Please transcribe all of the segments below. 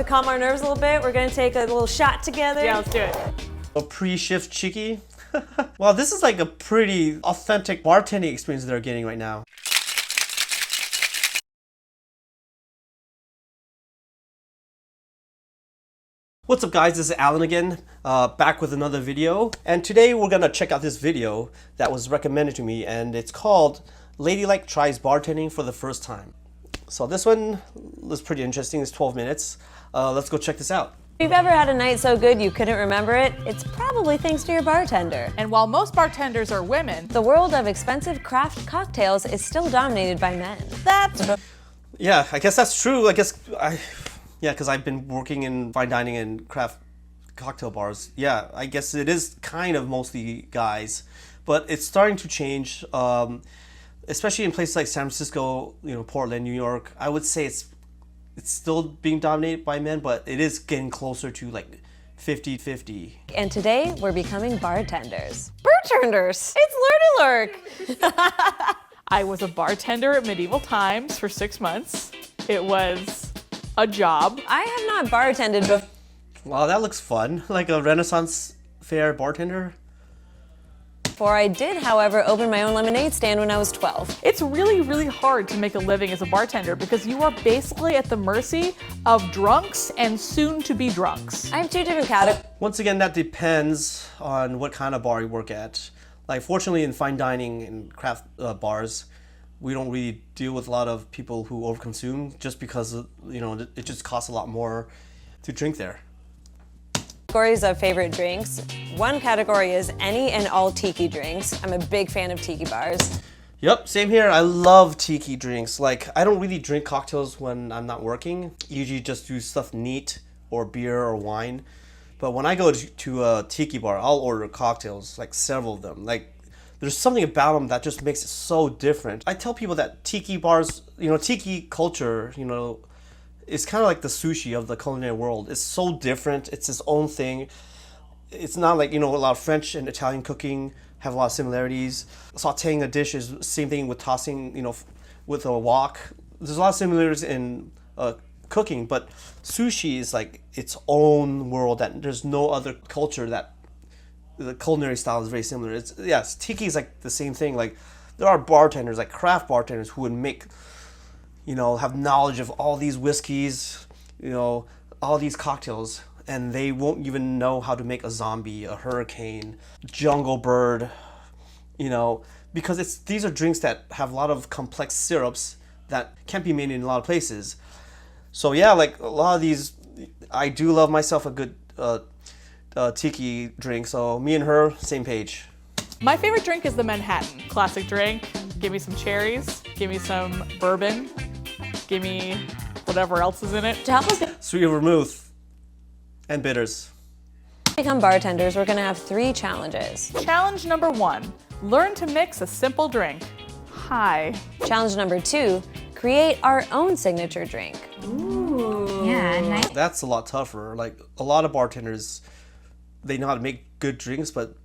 to calm our nerves a little bit, we're gonna take a little shot together. Yeah, let's do it. A pre-shift cheeky. Well, this is like a pretty authentic bartending experience they're getting right now. What's up guys, this is Alan again, back with another video. And today we're gonna check out this video that was recommended to me, and it's called Ladylike Tries Bartending for the First Time. So this one was pretty interesting, it's 12 minutes. Let's go check this out. If you've ever had a night so good you couldn't remember it, it's probably thanks to your bartender. And while most bartenders are women, The world of expensive craft cocktails is still dominated by men. Yeah, I guess that's true. Yeah, because I've been working in fine dining and craft cocktail bars. Yeah, I guess it is kind of mostly guys, but it's starting to change, especially in places like San Francisco, Portland, New York. I would say it's still being dominated by men, but it is getting closer to like 50-50. And today we're becoming bartenders. Bartenders! It's Ladylike! I was a bartender at medieval times for 6 months. It was a job. I have not bartended before. Wow, that looks fun. Like a Renaissance fair bartender. I did, however, open my own lemonade stand when I was 12. It's really, really hard to make a living as a bartender because you are basically at the mercy of drunks and soon-to-be drunks. I have two different categories. Once again, that depends on what kind of bar you work at. Like, fortunately, in fine dining and craft bars, we don't really deal with a lot of people who overconsume just because, it just costs a lot more to drink there. Categories of favorite drinks. One category is any and all tiki drinks. I'm a big fan of tiki bars. Yep, same here. I love tiki drinks. Like, I don't really drink cocktails when I'm not working. Usually just do stuff neat or beer or wine. But when I go to a tiki bar, I'll order cocktails, like several of them. Like, there's something about them that just makes it so different. I tell people that tiki bars, tiki culture, it's kind of like the sushi of the culinary world. It's so different. It's its own thing. It's not like, a lot of French and Italian cooking have a lot of similarities. Sauteing a dish is the same thing with tossing, with a wok. There's a lot of similarities in cooking, but sushi is like its own world that there's no other culture that the culinary style is very similar. Tiki is like the same thing. Like, there are bartenders, like craft bartenders, who would make, have knowledge of all these whiskeys, all these cocktails, and they won't even know how to make a zombie, a hurricane, jungle bird, because these are drinks that have a lot of complex syrups that can't be made in a lot of places. So yeah, like a lot of these, I do love myself a good tiki drink, so me and her, same page. My favorite drink is the Manhattan. Classic drink. Give me some cherries, give me some bourbon, give me whatever else is in it. To help us Sweet vermouth and bitters. become bartenders, we're gonna have 3 challenges. Challenge number 1, learn to mix a simple drink. Hi. Challenge number 2, create our own signature drink. Ooh. Yeah, nice. That's a lot tougher. Like, a lot of bartenders, they know how to make good drinks, but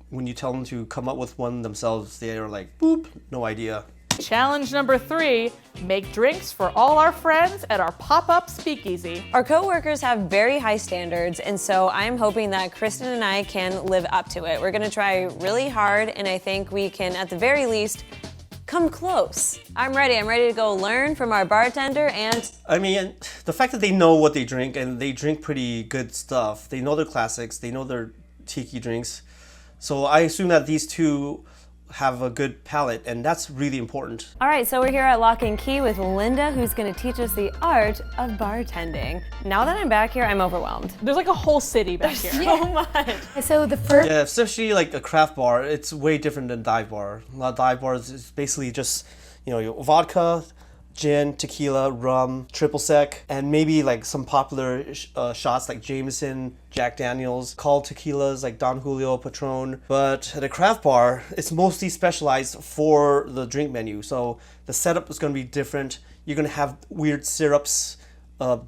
when you tell them to come up with one themselves, they are like, boop, no idea. Challenge number 3, make drinks for all our friends at our pop-up speakeasy. Our co-workers have very high standards, and so I'm hoping that Kristen and I can live up to it. We're gonna try really hard, and I think we can, at the very least, come close. I'm ready to go learn from our bartender, and I mean, the fact that they know what they drink, and they drink pretty good stuff, they know their classics, they know their tiki drinks, so I assume that these two have a good palate, and that's really important. all right, so we're here at Lock and Key with Linda, who's gonna teach us the art of bartending. Now that I'm back here, I'm overwhelmed. There's like a whole city back here. So much. So the first Yeah, especially like a craft bar, it's way different than dive bar. A lot of dive bars is basically just, your vodka, gin, tequila, rum, triple sec, and maybe like some popular shots like Jameson, Jack Daniels, called tequilas like Don Julio, Patron. But at a craft bar, it's mostly specialized for the drink menu. So the setup is going to be different. You're going to have weird syrups,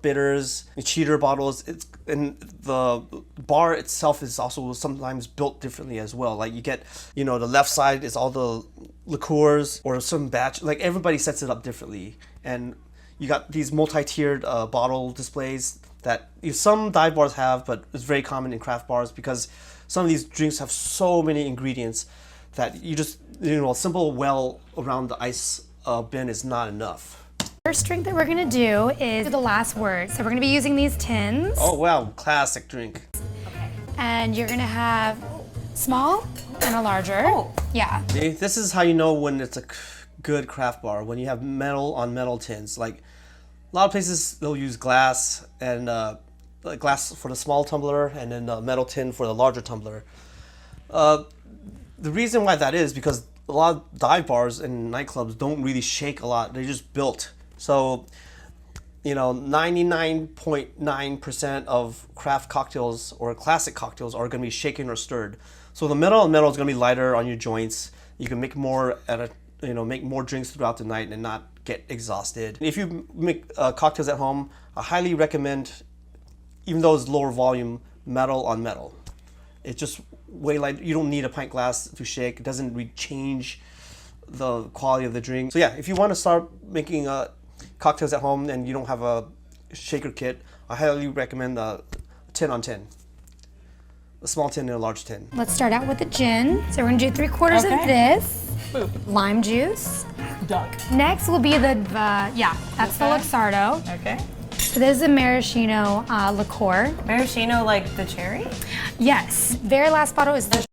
bitters, cheater bottles. And the bar itself is also sometimes built differently as well. Like, you get, the left side is all the liqueurs or some batch. Like, everybody sets it up differently, and you got these multi-tiered bottle displays that some dive bars have, but it's very common in craft bars because some of these drinks have so many ingredients that you just, a simple well around the ice bin is not enough. First drink that we're gonna do is the last word. So we're gonna be using these tins. Oh wow, classic drink. And you're gonna have small and a larger. Oh. Yeah. See, this is how you know when it's a good craft bar, when you have metal on metal tins. Like a lot of places they'll use glass and glass for the small tumbler and then a metal tin for the larger tumbler. The reason why that is because a lot of dive bars and nightclubs don't really shake a lot. They're just built. So, 99.9% of craft cocktails or classic cocktails are going to be shaken or stirred. So the metal on metal is going to be lighter on your joints. You can make more make more drinks throughout the night and not get exhausted. If you make cocktails at home, I highly recommend, even though it's lower volume, metal on metal. It's just way light. You don't need a pint glass to shake. It doesn't really change the quality of the drink. So yeah, if you want to start making cocktails at home and you don't have a shaker kit, I highly recommend a 10 on 10. A small tin and a large tin. Let's start out with the gin. So we're gonna do 3/4 of this. Boop. Lime juice. Duck. Next will be that's the Luxardo. Okay. So this is a maraschino liqueur. Maraschino, like the cherry? Yes. Very last bottle is the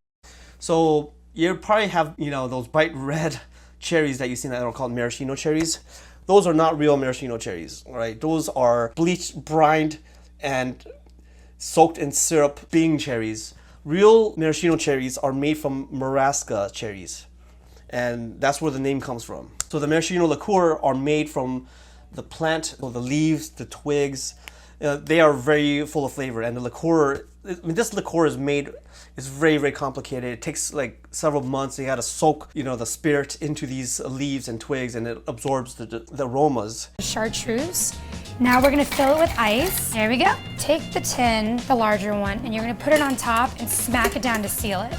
So you probably have, those bright red cherries that you see that are called maraschino cherries. Those are not real maraschino cherries, all right? Those are bleached, brined, and soaked in syrup Bing cherries. Real maraschino cherries are made from marasca cherries, and that's where the name comes from. So the maraschino liqueur are made from the plant, the leaves, the twigs. They are very full of flavor, and the liqueur, this liqueur is made, it's very, very complicated. It takes like several months. You gotta soak, the spirit into these leaves and twigs, and it absorbs the aromas. chartreuse. Now we're gonna fill it with ice. There we go. Take the tin, the larger one, and you're gonna put it on top and smack it down to seal it.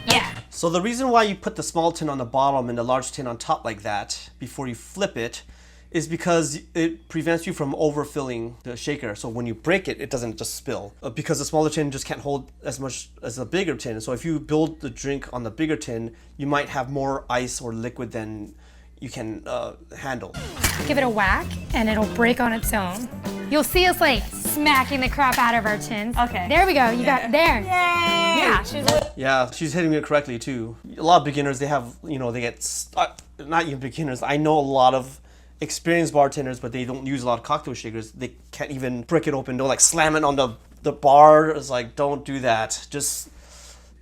Yeah. So the reason why you put the small tin on the bottom and the large tin on top like that before you flip it is because it prevents you from overfilling the shaker. So when you break it, it doesn't just spill. Because the smaller tin just can't hold as much as the bigger tin. So if you build the drink on the bigger tin, you might have more ice or liquid than you can handle. Give it a whack and it'll break on its own. You'll see us like smacking the crap out of our tins. Okay. There we go. You got there. Yeah. Yeah, she's hitting it correctly too. A lot of beginners, they have, they get stuck. Not even beginners. I know a lot of experienced bartenders, but they don't use a lot of cocktail shakers. They can't even break it open. They'll like slam it on the bar. It's like, don't do that. Just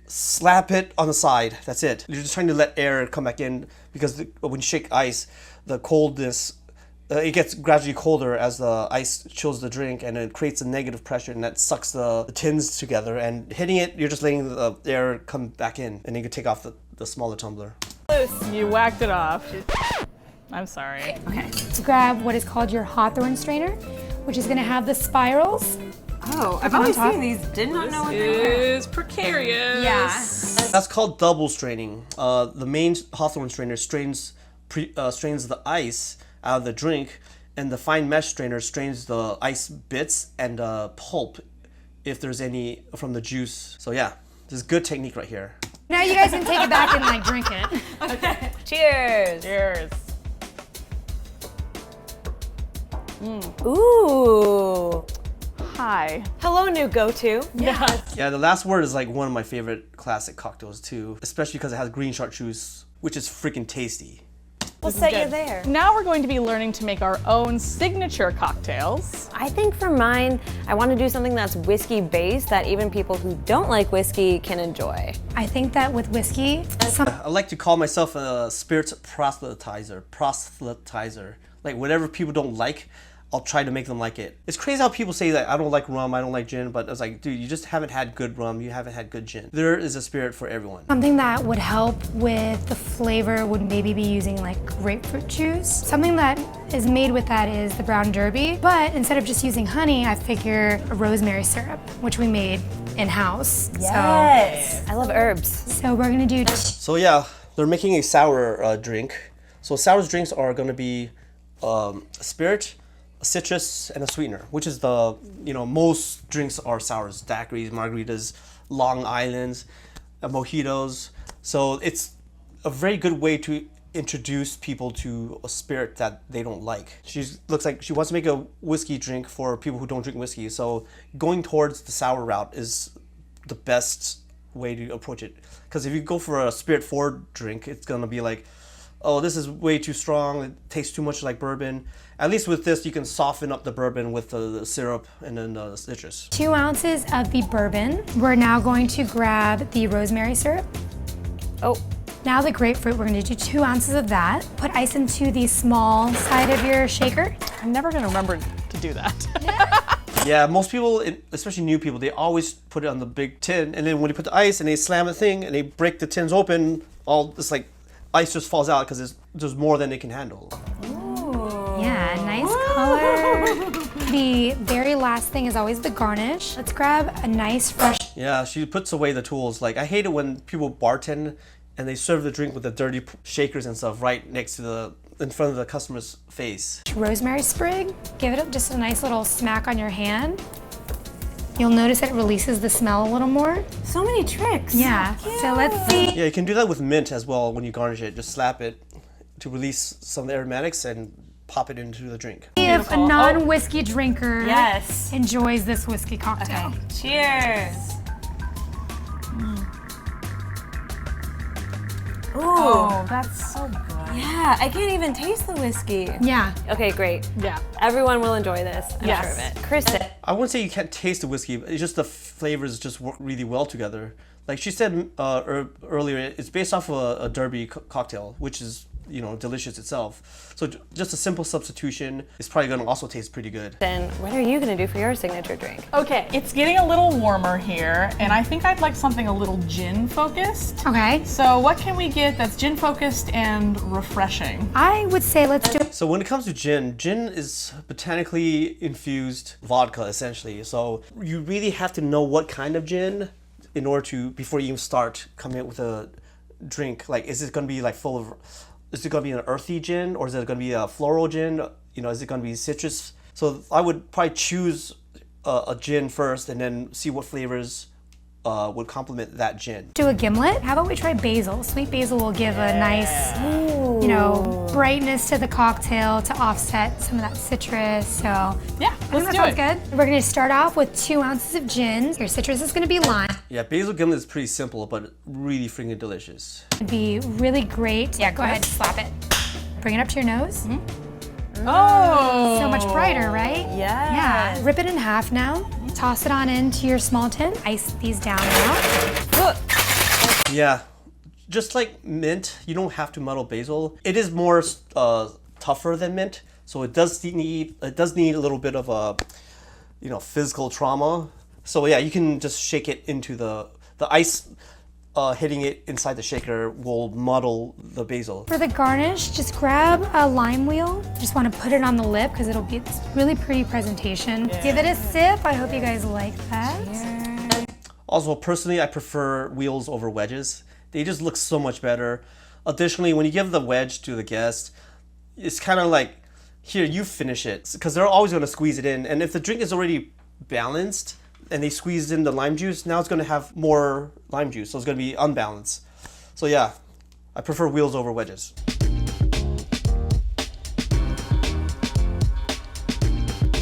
slap it on the side. That's it. You're just trying to let air come back in because when you shake ice, the coldness, it gets gradually colder as the ice chills the drink, and it creates a negative pressure, and that sucks the tins together. And hitting it, you're just letting the air come back in, and you can take off the smaller tumbler. You whacked it off. I'm sorry. Okay. Grab what is called your Hawthorne strainer, which is gonna have the spirals. Oh, I've always seen these. Did not know what they were. Is precarious. Yeah. That's called double straining. The main Hawthorne strainer strains the ice out of the drink, and the fine mesh strainer strains the ice bits and pulp if there's any from the juice. So yeah, this is good technique right here. Now you guys can take it back and like drink it. Okay. Cheers. Cheers. Ooh. Hi. Hello, new go-to. Yes. Yeah, the last word is like one of my favorite classic cocktails too, especially because it has green chartreuse, which is freaking tasty. We'll set you there. Now we're going to be learning to make our own signature cocktails. I think for mine, I want to do something that's whiskey-based that even people who don't like whiskey can enjoy. I think that with whiskey, I like to call myself a spirits proselytizer. Like whatever people don't like, I'll try to make them like it. It's crazy how people say that I don't like rum, I don't like gin, but it's like, dude, you just haven't had good rum, you haven't had good gin. There is a spirit for everyone. something that would help with the flavor would maybe be using like grapefruit juice. Something that is made with that is the brown derby, but instead of just using honey, I figure a rosemary syrup, which we made in-house. Yes. I love herbs. So we're gonna do So yeah, they're making a sour drink. So sour drinks are gonna be a spirit, a citrus and a sweetener, which is most drinks are sours, daiquiris, margaritas, Long Islands, mojitos. So it's a very good way to introduce people to a spirit that they don't like. Looks like she wants to make a whiskey drink for people who don't drink whiskey. So going towards the sour route is the best way to approach it. Because if you go for a spirit forward drink, it's gonna be like, oh, this is way too strong. It tastes too much like bourbon. At least with this, you can soften up the bourbon with the syrup and then the citrus. 2 ounces of the bourbon. We're now going to grab the rosemary syrup. Oh, Now the grapefruit, we're gonna do 2 ounces of that. Put ice into the small side of your shaker. I'm never gonna remember to do that. Yeah, most people, especially new people, they always put it on the big tin, and then when you put the ice and they slam the thing and they break the tins open, all this like ice just falls out because there's more than they can handle. Yeah, nice color. The very last thing is always the garnish. Let's grab a nice fresh Yeah, she puts away the tools. Like, I hate it when people bartend and they serve the drink with the dirty shakers and stuff right next to in front of the customer's face. rosemary sprig. Give it just a nice little smack on your hand. You'll notice that it releases the smell a little more. so many tricks. Yeah, so let's see. Yeah, you can do that with mint as well when you garnish it. Just slap it to release some of the aromatics and pop it into the drink. If a non-whiskey drinker Yes. enjoys this whiskey cocktail. Okay. Cheers. Ooh. Oh, that's so good. Yeah, I can't even taste the whiskey. Yeah. Okay, great. Yeah. Everyone will enjoy this. I'm Yes. sure of it. Kristen. I wouldn't say you can't taste the whiskey, but it's just the flavors just work really well together. Like she said earlier, it's based off of a Derby cocktail, which is, delicious itself. So just a simple substitution is probably going to also taste pretty good. Then what are you going to do for your signature drink? Okay, it's getting a little warmer here, and I think I'd like something a little gin focused. Okay. So what can we get that's gin focused and refreshing? I would say let's do So when it comes to gin is botanically infused vodka essentially. So you really have to know what kind of gin in order to, before you even start coming up with a drink. Like, is it going to be like is it going to be an earthy gin, or is it going to be a floral gin? Is it going to be citrus? So I would probably choose a gin first and then see what flavors would complement that gin. a gimlet. How about we try basil? Sweet basil will give a nice, brightness to the cocktail to offset some of that citrus. So Yeah, I think let's that do sounds it. good. We're gonna start off with 2 ounces of gin. Your citrus is gonna be lime. Yeah, basil gimlet is pretty simple, but really freaking delicious. It'd be really great. Yeah, go ahead, slap it. Bring it up to your nose. Oh. So much brighter, right? Yes. Yeah. Rip it in half now. Toss it on into your small tin. Ice these down now. Yeah, just like mint, you don't have to muddle basil. It is more tougher than mint, so it does need a little bit of a physical trauma. So yeah, you can just shake it into the ice. Hitting it inside the shaker will muddle the basil. For the garnish, just grab a lime wheel. Just want to put it on the lip because it'll be a really pretty presentation. Give it a sip. I hope you guys like that. Also, personally, I prefer wheels over wedges. They just look so much better. Additionally, when you give the wedge to the guest, it's kind of like, here, you finish it. Because they're always going to squeeze it in. And if the drink is already balanced, and they squeezed in the lime juice, now it's going to have more lime juice, so it's going to be unbalanced. So yeah, I prefer wheels over wedges.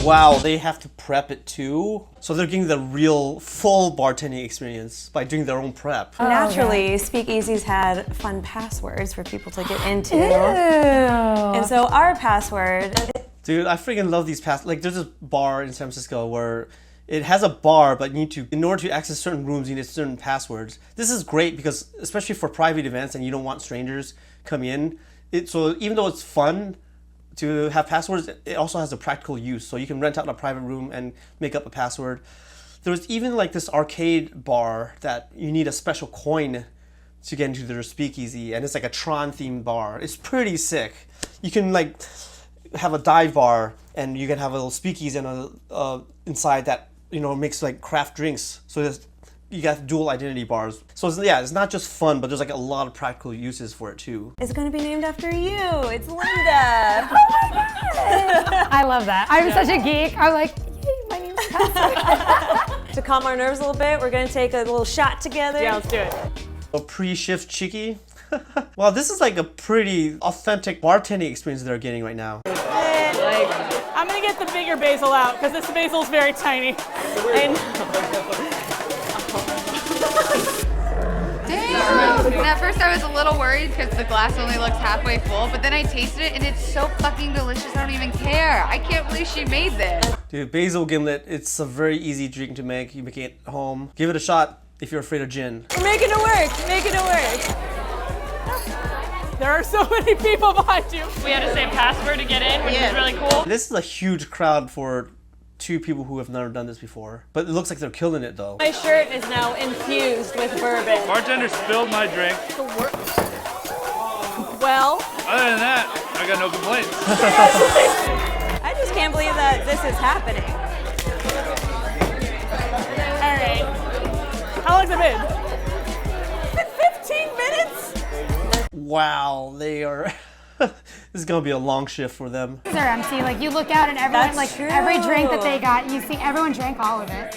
Wow, they have to prep it too? So they're getting the real full bartending experience by doing their own prep. Naturally, speakeasies had fun passwords for people to get into. And so our password. Dude, I freaking love these like there's this bar in San Francisco where it has a bar, but in order to access certain rooms, you need certain passwords. This is great because, especially for private events and you don't want strangers coming in, so even though it's fun to have passwords, it also has a practical use. So you can rent out a private room and make up a password. There's even like this arcade bar that you need a special coin to get into their speakeasy, and it's like a Tron themed bar. It's pretty sick. You can like have a dive bar, and you can have a little speakeasy inside that makes like craft drinks. So you got dual identity bars. So yeah, it's not just fun, but there's like a lot of practical uses for it too. It's gonna be named after you. It's Linda. I love that. I'm such a geek. I'm like, yay, my name's Cassie. To calm our nerves a little bit, we're gonna take a little shot together. Yeah, let's do it. A pre-shift cheeky. Well, this is like a pretty authentic bartending experience they're getting right now. I'm gonna get the bigger basil out because this basil is very tiny. And Damn! And at first I was a little worried because the glass only looks halfway full, but then I tasted it and it's so fucking delicious I don't even care. I can't believe she made this. Dude, basil gimlet, it's a very easy drink to make. You make it at home. Give it a shot if you're afraid of gin. we're making it work. Making it work. There are so many people behind you. We had to say password to get in, which is really cool. This is a huge crowd for 2 people who have never done this before. But it looks like they're killing it though. My shirt is now infused with bourbon. Bartender spilled my drink. Well, Other than that, I got no complaints. I just can't believe that this is happening. all right. How long's it been? It's been 15 minutes. Wow, they are. This is gonna be a long shift for them. They're empty. Like you look out and everyone, That's like true. every drink that they got, you see everyone drank all of it.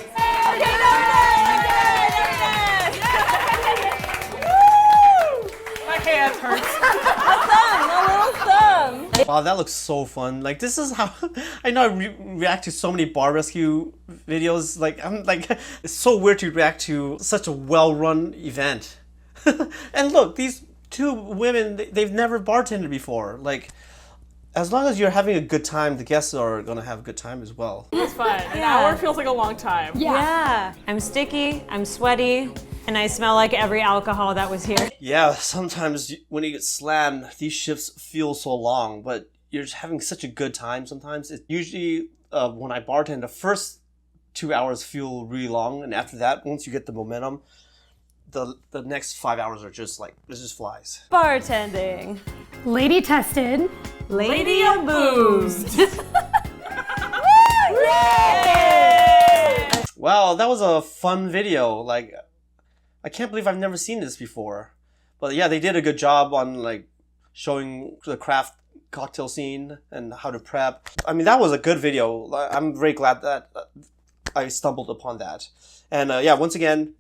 My hands hurt. Wow, that looks so fun. Like this is how I know I react to so many bar rescue videos. Like I'm like, it's so weird to react to such a well-run event. And look, these 2 women, they've never bartended before. Like, as long as you're having a good time, the guests are gonna have a good time as well. It's fun. An hour feels like a long time. Yeah. I'm sticky, I'm sweaty, and I smell like every alcohol that was here. Yeah, sometimes when you get slammed, these shifts feel so long, but you're just having such a good time sometimes. It's usually, when I bartend, the first 2 hours feel really long, and after that, once you get the momentum, the next 5 hours are just like, this just flies. Bartending. Lady tested. Lady abused. Wow, that was a fun video. Like, I can't believe I've never seen this before. But yeah, they did a good job on like showing the craft cocktail scene and how to prep. I mean, that was a good video. I'm very glad that I stumbled upon that. And yeah, once again,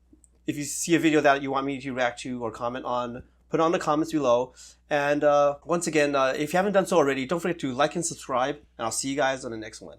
if you see a video that you want me to react to or comment on, put it on the comments below. And once again, if you haven't done so already, don't forget to like and subscribe. And I'll see you guys on the next one.